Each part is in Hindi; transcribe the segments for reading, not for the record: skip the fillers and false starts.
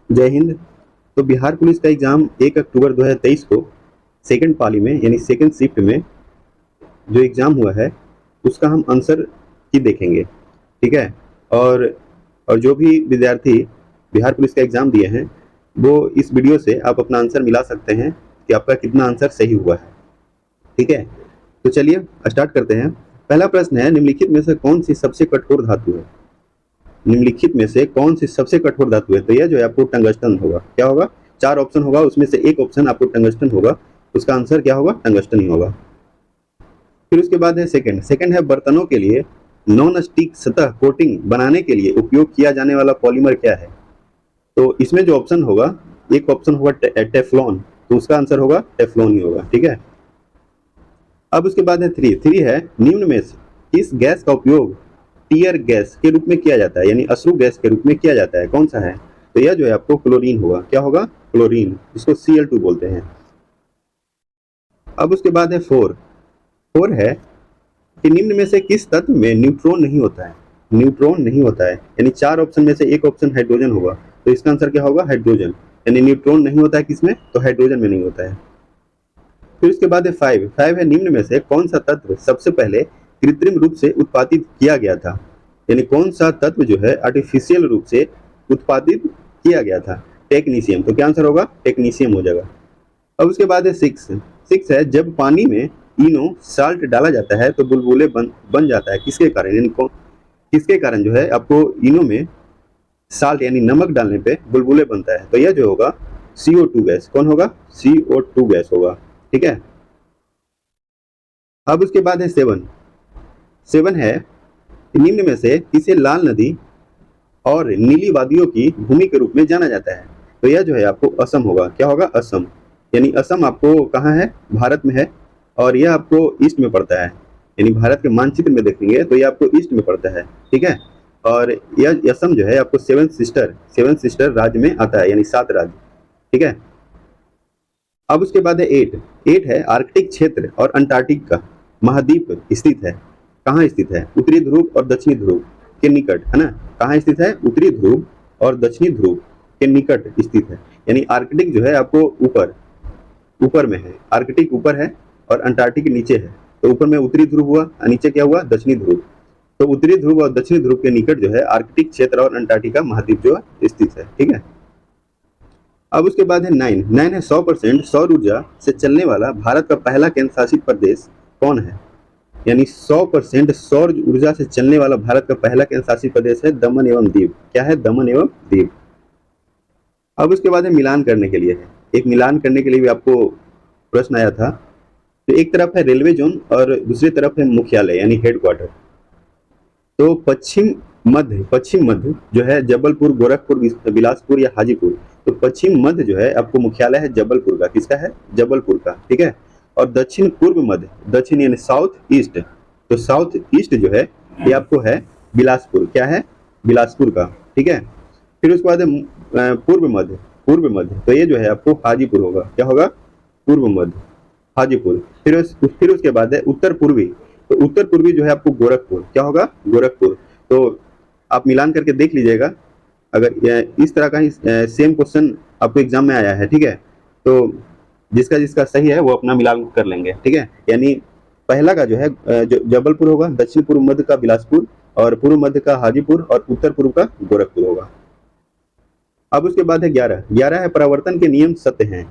जय हिंद। तो बिहार पुलिस का एग्जाम 1 अक्टूबर 2023 को सेकंड पाली में यानी सेकंड शिफ्ट में जो एग्जाम हुआ है उसका हम आंसर की देखेंगे, ठीक है। और और जो भी विद्यार्थी बिहार पुलिस का एग्जाम दिए हैं वो इस वीडियो से आप अपना आंसर मिला सकते हैं कि आपका कितना आंसर सही हुआ है, ठीक है। तो चलिए स्टार्ट करते हैं। पहला प्रश्न है, निम्नलिखित में से कौन सी सबसे कठोर धातु है? निम्नलिखित में से कौन सी सबसे कठोर धातु है? तो यह जो है आपको टंगस्टन होगा। क्या होगा? 4 ऑप्शन होगा, उसमें से एक ऑप्शन आपको टंगस्टन होगा, उसका आंसर क्या होगा? टंगस्टन ही होगा। फिर उसके बाद है सेकंड है, बर्तनों के लिए नॉन स्टिक सतह कोटिंग बनाने के लिए उपयोग किया जाने वाला पॉलीमर क्या है? तो इसमें जो ऑप्शन होगा, एक ऑप्शन होगा टेफ्लॉन, तो उसका आंसर होगा टेफ्लॉन ही होगा, ठीक है। अब उसके बाद है थ्री है, निम्न में से किस गैस का उपयोग टीयर गैस के रूप में किया जाता है, यानी अश्रु गैस के रूप में किया जाता है? कौन सा है? तो यह जो है आपको क्लोरीन होगा। क्या होगा? क्लोरीन, इसको Cl2 बोलते हैं। अब उसके बाद है फोर है कि निम्न में से किस तत्व में न्यूट्रॉन नहीं होता है? न्यूट्रॉन नहीं होता है, यानी 4 ऑप्शन में से एक ऑप्शन हाइड्रोजन होगा, तो इसका आंसर क्या होगा? हाइड्रोजन। यानी न्यूट्रॉन नहीं होता है किसमें? तो हाइड्रोजन में नहीं होता है। फिर उसके बाद है फाइव है, निम्न में से कौन सा तत्व सबसे पहले कृत्रिम रूप से उत्पादित किया गया था? यानी कौन सा तत्व जो है आर्टिफिशियल रूप से उत्पादित किया गया था? टेक्नीशियम। तो क्या आंसर होगा? टेक्नीशियम हो जाएगा। अब उसके बाद है सिक्स है, जब पानी में इनो साल्ट डाला जाता है तो बुलबुले बन जाता है, किसके कारण? यानी किसके कारण जो है आपको इनो में साल्ट यानी नमक डालने पे बुलबुले बनता है? तो यह जो होगा CO2 गैस। कौन होगा? CO2 गैस होगा, ठीक है। अब उसके बाद है सेवन है, निम्न में से किसे लाल नदी और नीली वादियों की भूमि के रूप में जाना जाता है? तो यह जो है आपको असम होगा। क्या होगा? असम। यानी असम आपको कहाँ है? भारत में है, और यह आपको ईस्ट में पड़ता है, यानी भारत के मानचित्र में देखेंगे तो यह आपको ईस्ट में पड़ता है, ठीक है। और यह असम जो है आपको सेवन सिस्टर राज्य में आता है, यानी 7 राज्य, ठीक है। अब उसके बाद है एट है, आर्कटिक क्षेत्र और अंटार्कटिका महाद्वीप स्थित है। कहाँ स्थित है? उत्तरी ध्रुव और दक्षिणी ध्रुव के निकट, है ना। कहाँ स्थित है? उत्तरी ध्रुव और दक्षिणी ध्रुव के निकट स्थित है। यानी आर्कटिक जो है आपको ऊपर में है, आर्कटिक ऊपर है और अंटार्कटिक नीचे है। तो ऊपर में उत्तरी ध्रुव हुआ, नीचे क्या हुआ? दक्षिणी ध्रुव। तो उत्तरी ध्रुव और दक्षिणी ध्रुव के निकट जो है आर्कटिक क्षेत्र और अंटार्कटिका महाद्वीप जो है स्थित है, ठीक है। अब उसके बाद है नाइन है, 100% सौर ऊर्जा से चलने वाला भारत का पहला केंद्र शासित प्रदेश कौन है? यानी 100% सौर ऊर्जा से चलने वाला भारत का पहला केंद्र शासित प्रदेश है दमन एवं दीव। क्या है? दमन एवं दीव। अब उसके बाद है मिलान करने के लिए है, एक मिलान करने के लिए भी आपको प्रश्न आया था। तो एक तरफ है रेलवे जोन और दूसरी तरफ है मुख्यालय यानी हेडक्वार्टर। तो पश्चिम मध्य जो है जबलपुर, गोरखपुर, बिलासपुर या हाजीपुर। तो पश्चिम मध्य जो है आपको मुख्यालय है जबलपुर का। किसका है? जबलपुर का, ठीक है। और दक्षिण पूर्व मध्य, दक्षिण यानी साउथ ईस्ट, तो साउथ ईस्ट जो है ये आपको है बिलासपुर। क्या है? बिलासपुर का, ठीक है। फिर उसके बाद पूर्व मध्य तो ये जो है आपको हाजीपुर होगा। क्या होगा? पूर्व मध्य, हाजीपुर। फिर उसके बाद है उत्तर पूर्वी, तो उत्तर पूर्वी जो है आपको गोरखपुर। क्या होगा? गोरखपुर। तो आप मिलान करके देख लीजिएगा, अगर इस तरह का ही सेम क्वेश्चन आपको एग्जाम में आया है, ठीक है। तो जिसका जिसका सही है वो अपना मिलान कर लेंगे, ठीक है। यानी पहला का जो है जो जबलपुर होगा, दक्षिण पूर्व मध्य का बिलासपुर, और पूर्व मध्य का हाजीपुर, और उत्तर पूर्व का गोरखपुर होगा। अब उसके बाद है 11 है, परावर्तन के नियम सत्य हैं।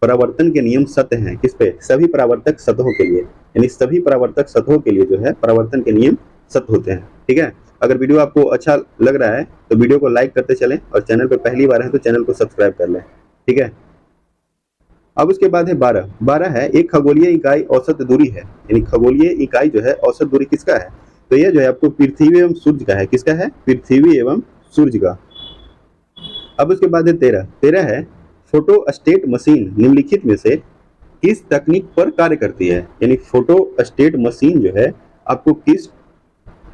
परावर्तन के नियम सत्य हैं किस पे? सभी परावर्तक सतहों के लिए, यानी सभी परावर्तक सतहों के लिए जो है परावर्तन के नियम सत्य होते हैं, ठीक है। अगर वीडियो आपको अच्छा लग रहा है तो वीडियो को लाइक करते चलें, और चैनल पर पहली बार है तो चैनल को सब्सक्राइब कर लें, ठीक है। अब उसके बाद है 12 है, एक खगोलीय इकाई औसत दूरी है, यानी खगोलीय इकाई जो है औसत दूरी किसका है? तो यह जो है आपको पृथ्वी एवं सूर्य का है। किसका है? पृथ्वी एवं सूर्य का। अब उसके बाद है 13 है, फोटोस्टेट मशीन निम्नलिखित में से किस तकनीक पर कार्य करती है? यानी फोटोस्टेट मशीन जो है आपको किस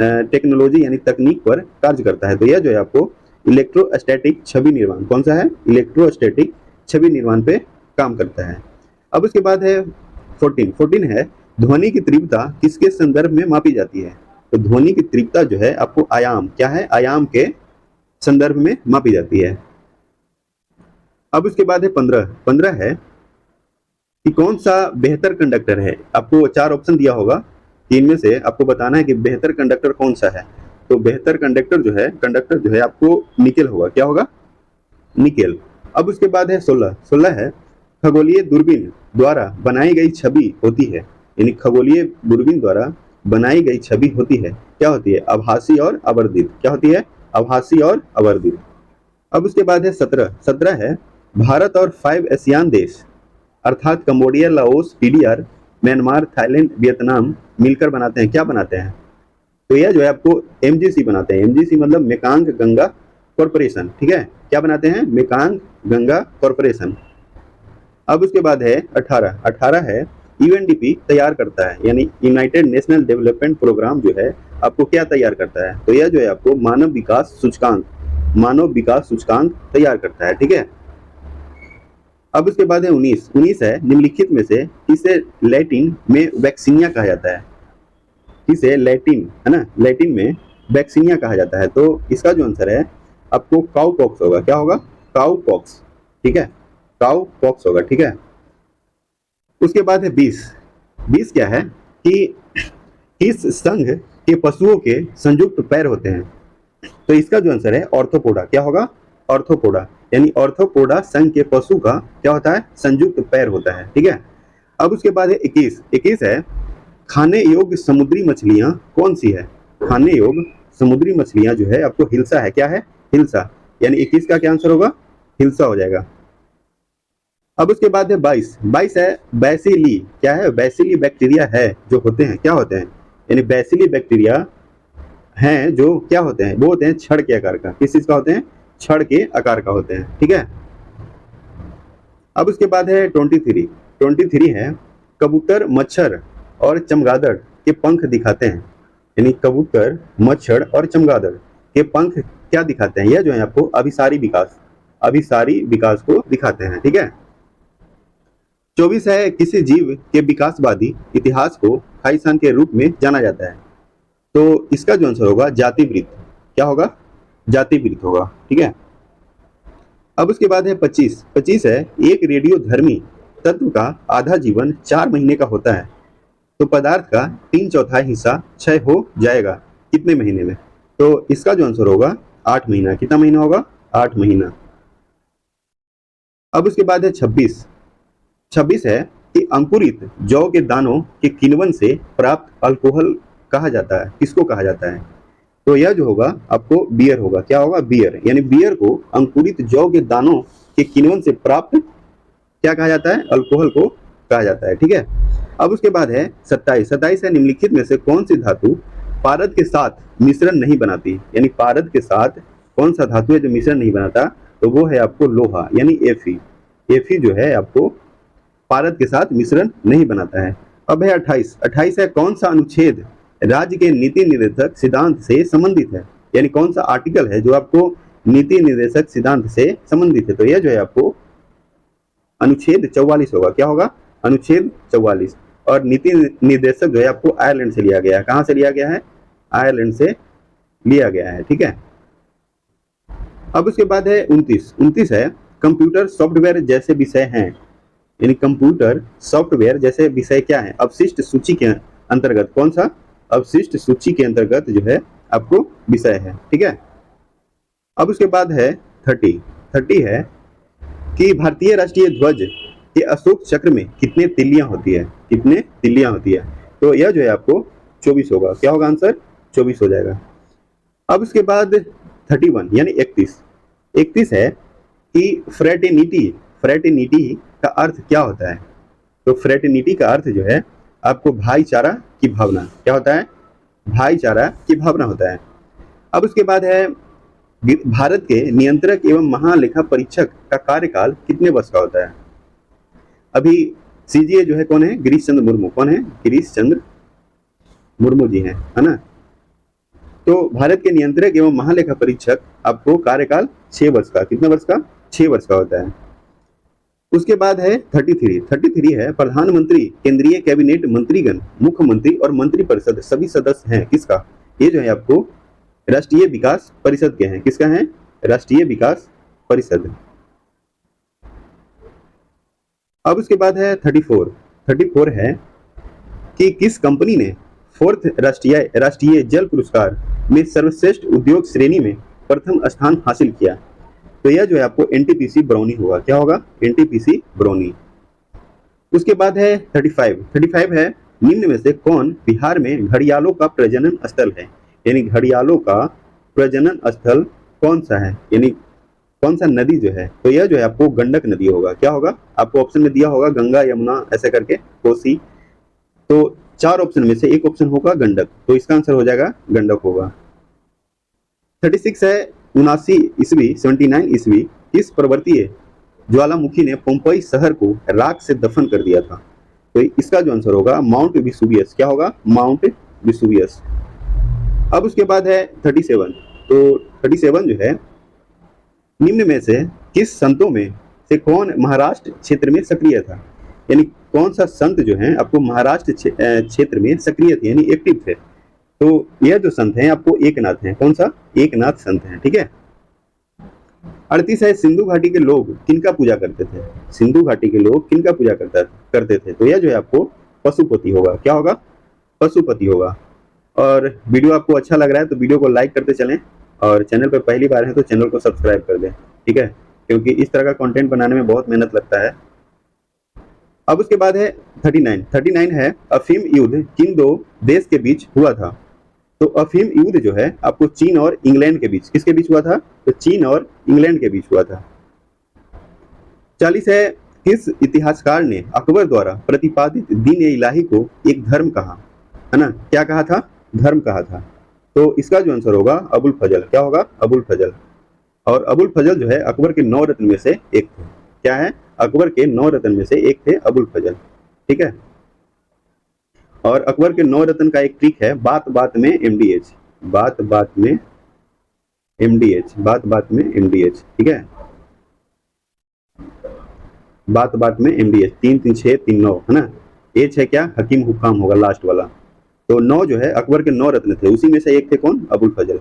टेक्नोलॉजी यानी तकनीक पर कार्य करता है? तो यह जो है आपको इलेक्ट्रोस्टैटिक छवि निर्माण। कौन सा है? इलेक्ट्रोस्टैटिक छवि निर्माण पे काम करता है। अब उसके बाद है 14 है, ध्वनि की तीव्रता किसके संदर्भ में मापी जाती है? तो ध्वनि की तीव्रता जो है आपको आयाम, क्या है? आयाम के संदर्भ में मापी जाती है। अब उसके बाद है 15। 15 है कि कौन सा बेहतर कंडक्टर है। आपको 4 ऑप्शन दिया होगा कि इनमें से आपको बताना है कि बेहतर कंडक्टर कौन सा है। तो बेहतर कंडक्टर जो है आपको निकेल होगा। क्या होगा? निकेल। अब उसके बाद है 16। 16 है खगोलीय दूरबीन द्वारा बनाई गई छवि होती है, यानी खगोलीय दूरबीन द्वारा बनाई गई छवि होती है, क्या होती है? आभासी और आवर्धित। क्या होती है? आभासी और आवर्धित। अब उसके बाद है 17। 17 है भारत और 5 एशियान देश अर्थात Cambodia, Laos, PDR, Myanmar, Thailand, Vietnam मिलकर बनाते हैं। क्या बनाते हैं? तो यह जो है आपको एमजीसी बनाते हैं। एमजीसी मतलब मेकांग गंगा कॉरपोरेशन। ठीक है, क्या बनाते हैं? Mekong Ganga corporation. अब उसके बाद है 18। 18 है यूएनडीपी तैयार करता है, यानी यूनाइटेड नेशनल डेवलपमेंट प्रोग्राम जो है आपको क्या तैयार करता है? तो यह जो है आपको मानव विकास सूचकांक तैयार करता है। ठीक है। अब उसके बाद है 19। 19 है निम्नलिखित में से इसे लैटिन में वैक्सीनिया कहा जाता है। इसे लैटिन, है ना, लैटिन में वैक्सीनिया कहा जाता है। तो इसका जो आंसर है आपको काउ पॉक्स होगा। क्या होगा? Cow pox. ठीक है, काउ पॉक्स होगा। ठीक है। उसके बाद है 20। 20 क्या है कि किस संघ के पशुओं के संयुक्त पैर होते हैं? तो इसका जो आंसर है ऑर्थोपोडा। क्या होगा? ऑर्थोपोडा, यानी ऑर्थोपोडा संघ के पशु का क्या होता है? संयुक्त पैर होता है। ठीक है। अब उसके बाद है 21। 21 है खाने योग्य समुद्री मछलियां कौन सी है? खाने योग्य समुद्री मछलियां जो है आपको हिल्सा है। क्या है? हिल्सा, यानी 21 का क्या आंसर होगा? हिल्सा हो जाएगा। अब उसके बाद है 22। 22 है बैसिली। क्या है? बैसिली बैक्टीरिया है जो होते हैं, क्या होते हैं? यानी बैसिली बैक्टीरिया हैं जो क्या होते हैं? वो होते हैं छड़ के आकार का। किस चीज का होते हैं? छड़ के आकार का होते हैं। ठीक है। अब उसके बाद है 23। 23 है कबूतर, मच्छर और चमगादड़ के पंख दिखाते हैं, यानी कबूतर, मच्छर और चमगादड़ के पंख क्या दिखाते हैं? यह जो है आपको अभिसारी विकास को दिखाते हैं। ठीक है। 24 है किसी जीव के विकासवादी इतिहास को खाइसान के रूप में जाना जाता है। तो इसका जो आंसर होगा जाति वृत्त। क्या होगा? जाति वृत्त होगा। ठीक है। अब उसके बाद है 25। 25 है एक रेडियो धर्मी तत्व का आधा जीवन 4 महीने का होता है, तो पदार्थ का 3/4 हिस्सा क्षय हो जाएगा कितने महीने में? तो इसका जो आंसर होगा 8 महीना। कितना महीना होगा? 8 महीना। अब उसके बाद है 26। 26 है कि अंकुरित जौ के दानों के किण्वन से प्राप्त अल्कोहल कहा जाता है। किसको कहा जाता है? तो यह जो होगा आपको बियर होगा। क्या होगा? बियर, यानी बियर को अंकुरित जौ के दानों के किण्वन से प्राप्त क्या कहा जाता है? अल्कोहल को कहा जाता है। ठीक है। अब उसके बाद है 27। 27 है निम्नलिखित में से कौन सी धातु पारद के साथ मिश्रण नहीं बनाती? यानी पारद के साथ कौन सा धातु है जो मिश्रण नहीं बनाता? तो वो है आपको लोहा, यानी एफी। एफी जो है आपको पारद के साथ मिश्रण नहीं बनाता है। अब है 28। 28 है कौन सा अनुच्छेद राज्य के नीति निर्देशक सिद्धांत से संबंधित है? यानी कौन सा आर्टिकल है जो आपको नीति निर्देशक सिद्धांत से संबंधित है? तो यह जो है आपको अनुच्छेद 44 होगा। क्या होगा? अनुच्छेद 44। और नीति निर्देशक जो है आपको आयरलैंड से लिया गया है। कहां से लिया गया है? आयरलैंड से लिया गया है। ठीक है। अब उसके बाद है 29। 29 है कंप्यूटर सॉफ्टवेयर जैसे विषय हैं, यानी कंप्यूटर सॉफ्टवेयर जैसे विषय क्या है? अवशिष्ट सूची के अंतर्गत। कौन सा? अवशिष्ट सूची के अंतर्गत जो है आपको विषय है। ठीक है। अब उसके बाद है 30। 30 है कि भारतीय राष्ट्रीय ध्वज के अशोक चक्र में कितने तिल्लियां होती है? कितने तिल्लियां होती है? तो यह जो है आपको 24 होगा। क्या होगा आंसर? 24 हो जाएगा। अब उसके बाद 31 यानी 31। 31 है कि फ्रेटर्निटी का अर्थ क्या होता है? तो फ्रेटर्निटी का अर्थ जो है आपको भाईचारा की भावना। क्या होता है? भाईचारा की भावना होता है। अब उसके बाद है भारत के नियंत्रक एवं महालेखा परीक्षक का कार्यकाल कितने वर्ष का होता है? अभी सीजीए जो है कौन है? गिरीश चंद्र मुर्मू। कौन है? गिरीश चंद्र मुर्मू जी हैं, है ना। तो भारत के नियंत्रक एवं महालेखा परीक्षक आपको कार्यकाल 6 वर्ष का, कितने वर्ष का? 6 वर्ष का होता है। उसके बाद है 33। 33 है प्रधानमंत्री, केंद्रीय कैबिनेट मंत्रीगण, मुख्यमंत्री और मंत्रिपरिषद सभी सदस्य हैं किसका? ये जो है आपको राष्ट्रीय विकास परिषद के हैं। किसका है? राष्ट्रीय विकास परिषद। अब उसके बाद है 34। 34 है कि किस कंपनी ने 4th राष्ट्रीय जल पुरस्कार में सर्वश्रेष्ठ उद्योग श्रेणी में प्रथम स्थान हासिल किया। तो यह जो है आपको एनटीपीसी बरौनी होगा। क्या होगा? एनटीपीसी बरौनी। उसके बाद है 35। 35 है निम्न में से कौन बिहार में घड़ियालों का प्रजनन स्थल है? यानी घड़ियालों का प्रजनन स्थल कौन सा है, यानी कौन सा नदी जो है? तो यह जो है आपको गंडक नदी होगा। क्या होगा? आपको ऑप्शन में दिया होगा गंगा, यमुना, ऐसे करके, कोसी। तो 4 ऑप्शन में से एक ऑप्शन होगा गंडक, तो इसका आंसर हो जाएगा गंडक होगा। 36 है 79 ईस्वी, 79 ईस्वी किस पर्वतीय ज्वालामुखी ने पोम्पई शहर को राख से दफन कर दिया था? तो इसका जो आंसर होगा माउंट विसुवियस। क्या होगा? Mount Vesuvius. अब उसके बाद है 37। तो 37 जो है निम्न में से किस संतों में से कौन महाराष्ट्र क्षेत्र में सक्रिय था? यानी कौन सा संत जो है आपको महाराष्ट्र क्षेत्र में सक्रिय थे, यानी एक्टिव थे? तो यह जो संत हैं आपको एकनाथ हैं। कौन सा? एकनाथ संत हैं। ठीक है। 38 है सिंधु घाटी के लोग किनका पूजा करते थे? सिंधु घाटी के लोग किनका पूजा करते थे? तो यह जो है आपको पशुपति होगा। क्या होगा? पशुपति होगा। और वीडियो आपको अच्छा लग रहा है तो वीडियो को लाइक करते चलें, और चैनल पर पहली बार है तो चैनल को सब्सक्राइब कर दें। ठीक है, क्योंकि इस तरह का कंटेंट बनाने में बहुत मेहनत लगता है। अब उसके बाद है 39। 39 है अफीम युद्ध किन दो देश के बीच हुआ था? तो अफीम युद्ध जो है आपको चीन और इंग्लैंड के बीच, किसके बीच हुआ था? तो चीन और इंग्लैंड के बीच हुआ था। 40 है किस इतिहासकार ने अकबर द्वारा प्रतिपादित दीन ए इलाही को एक धर्म कहा? है ना, क्या कहा था? धर्म कहा था। तो इसका जो आंसर होगा अबुल फजल। क्या होगा? अबुल फजल। और अबुल फजल जो है अकबर के 9 रत्न में से एक थे। क्या है? अकबर के 9 रत्न में से एक थे अबुल फजल। ठीक है। और अकबर के 9 रत्न का एक ट्रिक है, बात बात में एमडीएच। बात बात में एमडीएच। बात बात में एमडीएच। ठीक है, बात बात में एमडीएच। 3 3 6 3 9 है ना। एच है क्या? हकीम हुकाम होगा लास्ट वाला। तो 9 जो है अकबर के 9 रत्न थे, उसी में से एक थे कौन? अबुल फजल।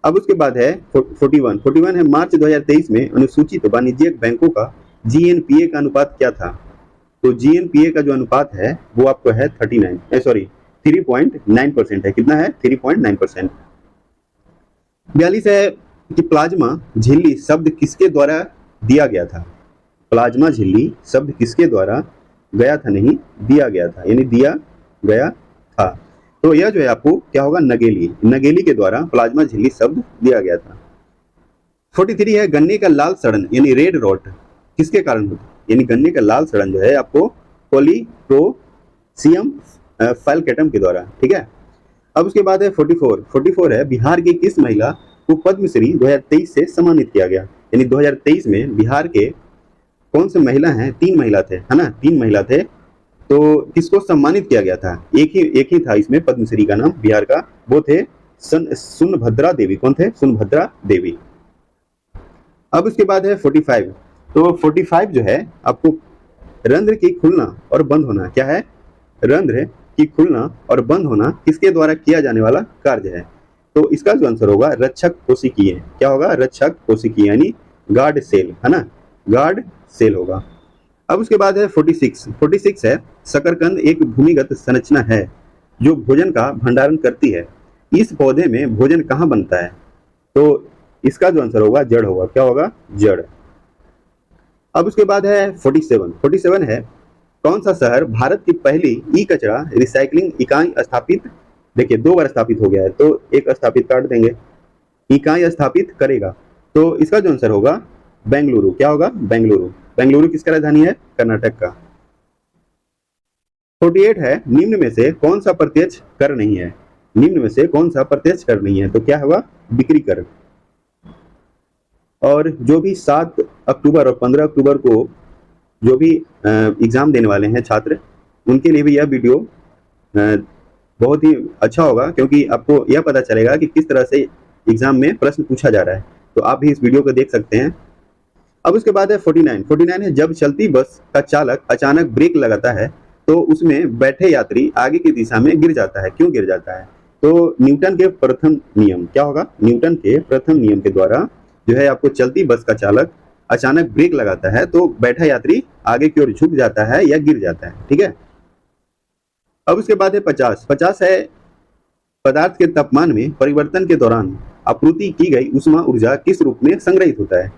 अब उसके बाद है 41। 41 है मार्च 2023 में अनुसूचित वाणिज्यिक बैंकों का जीएनपीए का अनुपात क्या था? तो जीएनपीए का जो अनुपात है वो आपको है 3.9% है। कितना है? 3.9%। 42 है कि प्लाज्मा झिल्ली शब्द किसके द्वारा दिया गया था? प्लाज्मा झिल्ली शब्द किसके द्वारा गया था, नहीं दिया गया था, यानी दिया गया था। तो यह जो है आपको क्या होगा? नगेली। नगेली के द्वारा प्लाज्मा झिल्ली शब्द दिया गया था। 43 है गन्ने का लाल सड़न यानी रेड रॉट किसके कारण होता है? यानी गन्ने का लाल सड़न जो है आपको कोलिप्रोसियम फाइलकेटम के द्वारा। ठीक है। अब उसके बाद है 44। 44 है बिहार की किस महिला को पद्मश्री 2023 से सम्मानित किया गया? यानी 2023 में बिहार के कौन से महिला हैं? 3 महिला थे, है ना, 3 महिला थे। तो किसको सम्मानित किया गया था? एक ही था इसमें पद्मश्री का नाम बिहार का, वो थे सोनभद्रा देवी। कौन थे? सोनभद्रा देवी। अब उसके बाद है 45। तो 45 जो है आपको रंध्र की खुलना और बंद होना। क्या है? रंध्र की खुलना और बंद होना किसके द्वारा किया जाने वाला कार्य है? तो इसका जो आंसर होगा रक्षक कोशिकीय। क्या होगा? रक्षक कोशिकीय, यानी गार्ड सेल, है ना, गार्ड सेल होगा। अब उसके बाद है 46। 46 है शकरकंद एक भूमिगत संरचना है जो भोजन का भंडारण करती है। इस पौधे में भोजन कहाँ बनता है? तो इसका जो आंसर होगा जड़ होगा। क्या होगा? जड़। अब उसके बाद है 47। 47 है कौन सा शहर भारत की पहली ई कचरा रिसाइकलिंग इकाई स्थापित, देखिए 2 बार स्थापित हो गया है तो एक स्थापित काट देंगे, इकाई स्थापित करेगा। तो इसका जो आंसर होगा बेंगलुरु। क्या होगा? बेंगलुरु। बेंगलुरु किसका राजधानी है? कर्नाटक का। 48 है निम्न में से कौन सा प्रत्यक्ष कर नहीं है? निम्न में से कौन सा प्रत्यक्ष कर नहीं है? तो क्या होगा? बिक्री कर। और जो भी 7 अक्टूबर और 15 अक्टूबर को जो भी एग्जाम देने वाले हैं छात्र, उनके लिए भी यह वीडियो बहुत ही अच्छा होगा, क्योंकि आपको यह पता चलेगा कि किस तरह से एग्जाम में प्रश्न पूछा जा रहा है। तो आप भी इस वीडियो को देख सकते हैं। अब उसके बाद है 49। 49 है जब चलती बस का चालक अचानक ब्रेक लगाता है तो उसमें बैठे यात्री आगे की दिशा में गिर जाता है। क्यों गिर जाता है? तो न्यूटन के प्रथम नियम। क्या होगा? न्यूटन के प्रथम नियम के द्वारा जो है आपको चलती बस का चालक अचानक ब्रेक लगाता है तो बैठा यात्री आगे की ओर झुक जाता है या गिर जाता है। ठीक है, अब उसके बाद है 50। 50 है पदार्थ के तापमान में परिवर्तन के दौरान आपूर्ति की गई उष्मा ऊर्जा किस रूप में संग्रहित होता है।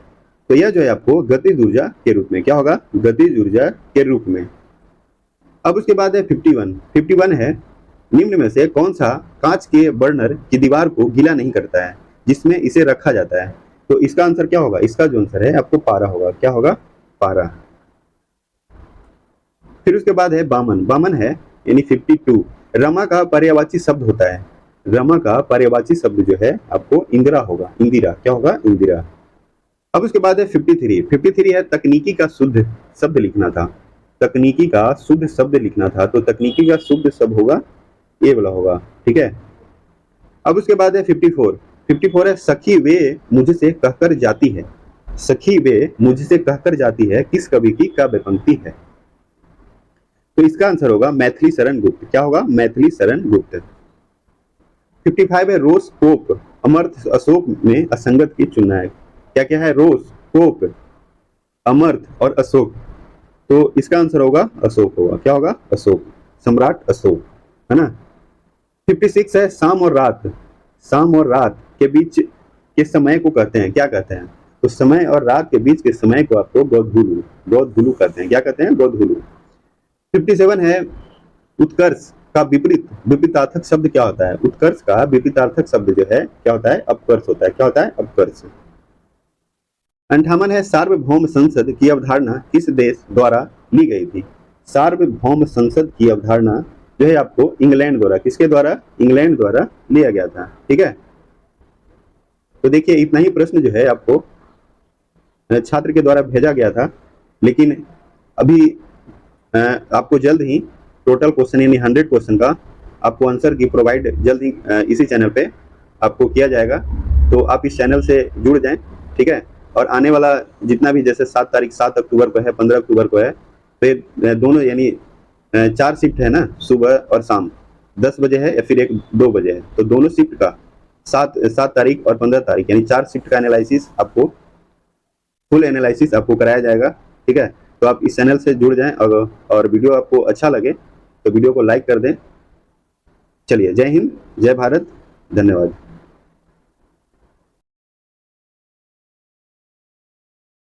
तो यह जो है आपको गतिज ऊर्जा के रूप में, क्या होगा, गतिज ऊर्जा के रूप में। अब उसके बाद है 51। 51 है निम्न में से कौन सा कांच के बर्नर की दीवार को गीला नहीं करता है जिसमें इसे रखा जाता है। तो इसका आंसर क्या होगा, इसका जो आंसर है आपको पारा होगा, क्या होगा, पारा। फिर उसके बाद है 52। 52 है यानी 52 रमा का पर्यायवाची शब्द होता है। रमा का पर्यायवाची शब्द जो है आपको इंदिरा होगा, इंदिरा, क्या होगा, इंदिरा। अब उसके बाद है 53। 53 है तकनीकी का शुद्ध शब्द लिखना था। तकनीकी का शुद्ध शब्द लिखना था, तो तकनीकी का शुद्ध शब्द होगा ये वाला होगा। ठीक है, अब उसके बाद है 54। 54 है सखी वे मुझसे कहकर जाती है। सखी वे मुझसे कहकर जाती है किस कवि की काव्य पंक्ति है। तो इसका आंसर होगा मैथिली शरण गुप्त, क्या होगा, मैथिली शरण गुप्त। 55 है रोज पोप अमर्थ अशोक में असंगत की चुनना है। क्या क्या है, रोज, पोप, अमर्थ और अशोक। तो इसका आंसर होगा अशोक होगा, क्या होगा, अशोक, सम्राट अशोक, है ना। 56 है शाम और रात। शाम और रात के बीच के समय को कहते हैं, क्या कहते हैं। तो समय और रात के बीच के समय को आपको गोधूलू, गोधूलू कहते हैं, क्या कहते हैं, गोधूलू। 57 है उत्कर्ष का विपरीत विपरीतार्थक शब्द क्या होता है। उत्कर्ष का विपरीतार्थक शब्द जो है क्या होता है, अपकर्ष होता है, क्या होता है, अपकर्ष। 58 है सार्वभौम संसद की अवधारणा किस देश द्वारा ली गई थी। सार्वभौम संसद की अवधारणा जो है आपको इंग्लैंड द्वारा, किसके द्वारा, इंग्लैंड द्वारा लिया गया था। ठीक है, तो देखिए इतना ही प्रश्न जो है आपको छात्र के द्वारा भेजा गया था, लेकिन अभी आपको जल्द ही टोटल क्वेश्चन यानी 100 क्वेश्चन का आपको आंसर की प्रोवाइड जल्द ही इसी चैनल पे आपको किया जाएगा। तो आप इस चैनल से जुड़ जाएं। ठीक है, और आने वाला जितना भी, जैसे 7 तारीख 7 अक्टूबर को है, 15 अक्टूबर को है, तो दोनों यानी 4 शिफ्ट है ना, सुबह और शाम 10 बजे है या फिर 1-2 बजे है। तो दोनों शिफ्ट का 7 तारीख और 15 तारीख यानी 4 शिफ्ट का एनालिसिस आपको, फुल एनालिसिस आपको कराया जाएगा। ठीक है, तो आप इस चैनल से जुड़ जाएं और वीडियो आपको अच्छा लगे तो वीडियो को लाइक कर दें। चलिए, जय हिंद, जय भारत, धन्यवाद।